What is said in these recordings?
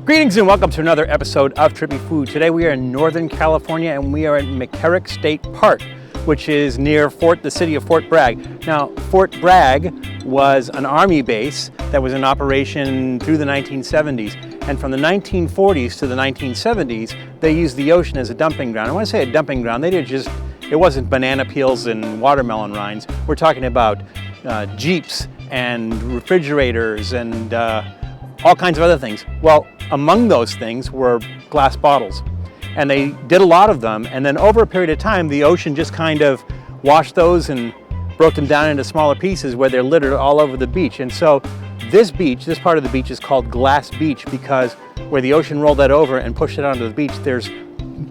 Greetings and welcome to another episode of Trippy Food. Today we are in Northern California and we are in McCarrick State Park, which is near the city of Fort Bragg. Now, Fort Bragg was an army base that was in operation through the 1970s. And from the 1940s to the 1970s, they used the ocean as a dumping ground. And when I say a dumping ground, it wasn't banana peels and watermelon rinds. We're talking about Jeeps and refrigerators and all kinds of other things. Well, among those things were glass bottles. And they did a lot of them, and then over a period of time, the ocean just kind of washed those and broke them down into smaller pieces where they're littered all over the beach. And so this part of the beach is called Glass Beach because where the ocean rolled that over and pushed it onto the beach, there's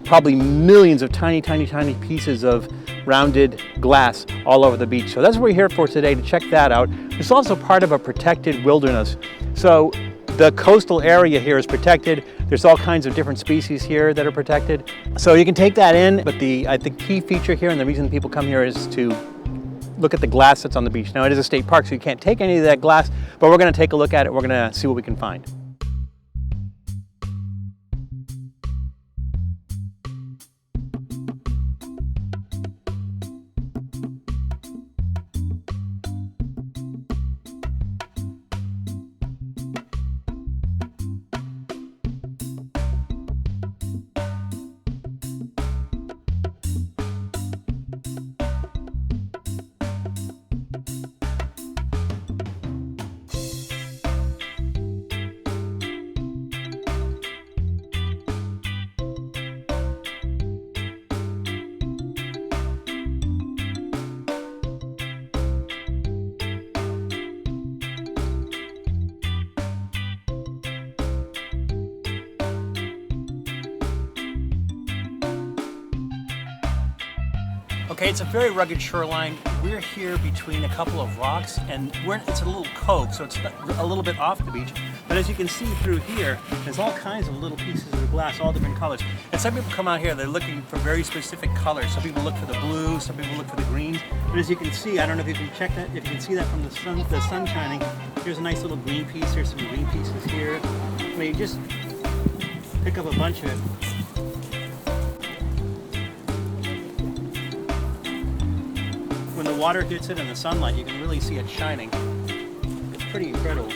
probably millions of tiny, tiny, tiny pieces of rounded glass all over the beach. So that's what we're here for today, to check that out. It's also part of a protected wilderness. So the coastal area here is protected. There's all kinds of different species here that are protected. So you can take that in, but I think key feature here and the reason people come here is to look at the glass that's on the beach. Now it is a state park, so you can't take any of that glass, but we're gonna take a look at it. We're gonna see what we can find. Okay, it's a very rugged shoreline. We're here between a couple of rocks, and it's a little cove, so it's a little bit off the beach. But as you can see through here, there's all kinds of little pieces of glass, all different colors. And some people come out here, they're looking for very specific colors. Some people look for the blue, some people look for the greens. But as you can see, I don't know if you can check that, if you can see that from the sun shining. Here's a nice little green piece. There's some green pieces here. I mean, just pick up a bunch of it. When the water hits it in the sunlight, you can really see it shining. It's pretty incredible.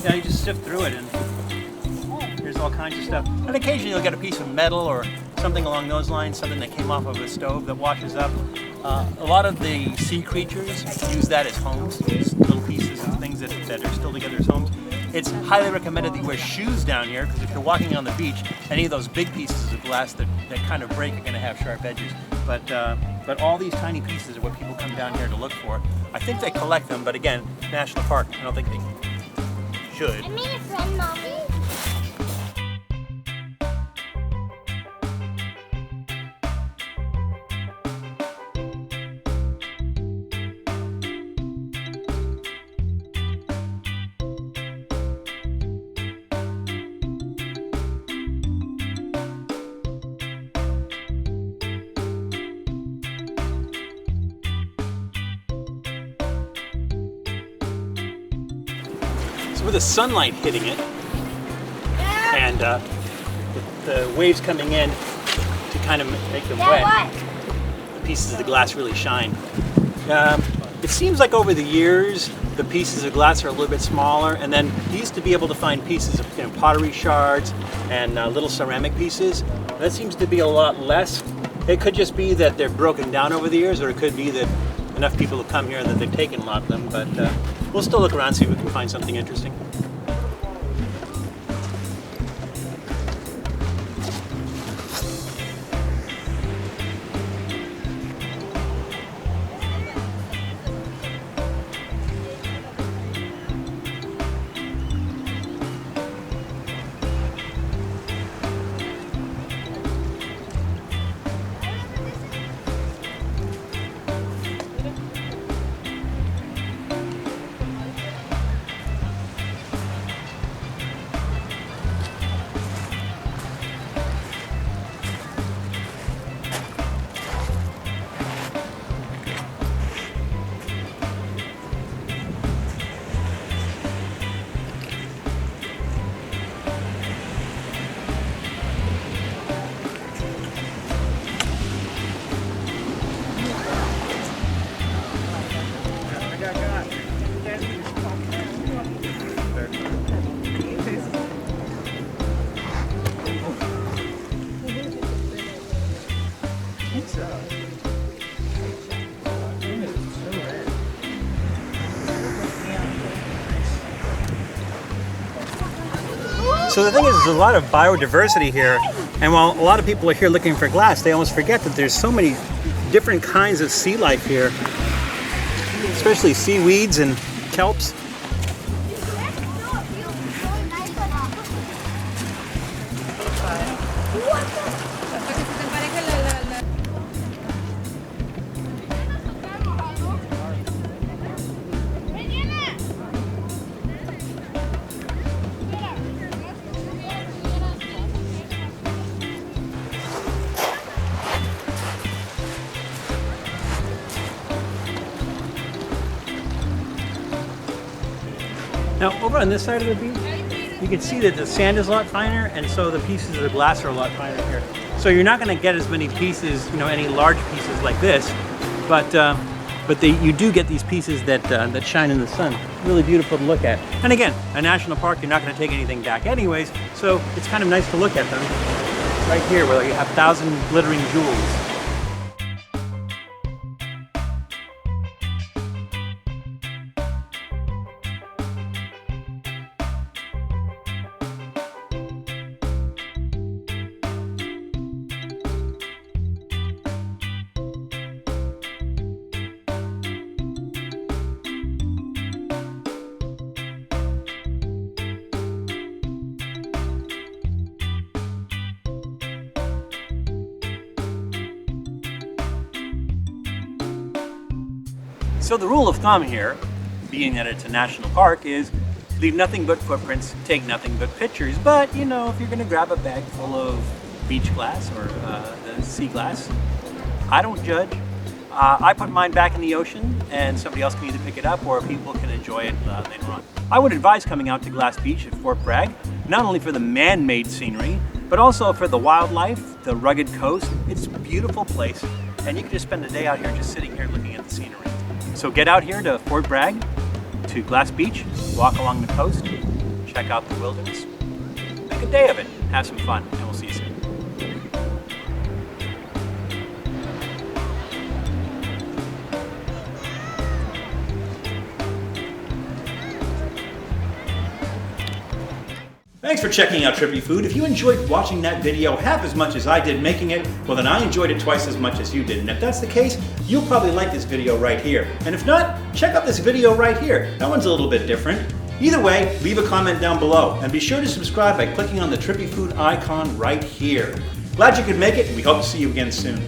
Yeah, you just sift through it and there's all kinds of stuff. And occasionally you'll get a piece of metal or something along those lines, something that came off of a stove that washes up. A lot of the sea creatures use that as homes, these little pieces of things that are still together as homes. It's highly recommended that you wear shoes down here because if you're walking on the beach, any of those big pieces of glass that kind of break are going to have sharp edges. But all these tiny pieces are what people come down here to look for. I think they collect them, but again, national park, I don't think they should. I made a friend, Mommy. So with the sunlight hitting it and the waves coming in to kind of make them wet, the pieces of the glass really shine. It seems like over the years the pieces of glass are a little bit smaller, and then you used to be able to find pieces of pottery shards and little ceramic pieces. That seems to be a lot less. It could just be that they're broken down over the years, or it could be that enough people have come here that they've taken a lot of them, but we'll still look around, see if we can find something interesting. So the thing is, there's a lot of biodiversity here, and while a lot of people are here looking for glass, they almost forget that there's so many different kinds of sea life here, especially seaweeds and kelps. Now, over on this side of the beach, you can see that the sand is a lot finer, and so the pieces of the glass are a lot finer here. So you're not going to get as many pieces, any large pieces like this, but you do get these pieces that shine in the sun. Really beautiful to look at. And again, a national park, you're not going to take anything back anyways, so it's kind of nice to look at them. Right here, where you have 1,000 glittering jewels. So the rule of thumb here, being that it's a national park, is leave nothing but footprints, take nothing but pictures. But if you're going to grab a bag full of beach glass or the sea glass, I don't judge. I put mine back in the ocean, and somebody else can either pick it up or people can enjoy it later on. I would advise coming out to Glass Beach at Fort Bragg, not only for the man-made scenery, but also for the wildlife, the rugged coast. It's a beautiful place, and you can just spend a day out here just sitting here looking at the scenery. So get out here to Fort Bragg, to Glass Beach, walk along the coast, check out the wilderness, make a day of it, have some fun, and we'll see you soon. Thanks for checking out Trippy Food. If you enjoyed watching that video half as much as I did making it, well then I enjoyed it twice as much as you did. And if that's the case, you'll probably like this video right here. And if not, check out this video right here. That one's a little bit different. Either way, leave a comment down below. And be sure to subscribe by clicking on the Trippy Food icon right here. Glad you could make it, and we hope to see you again soon.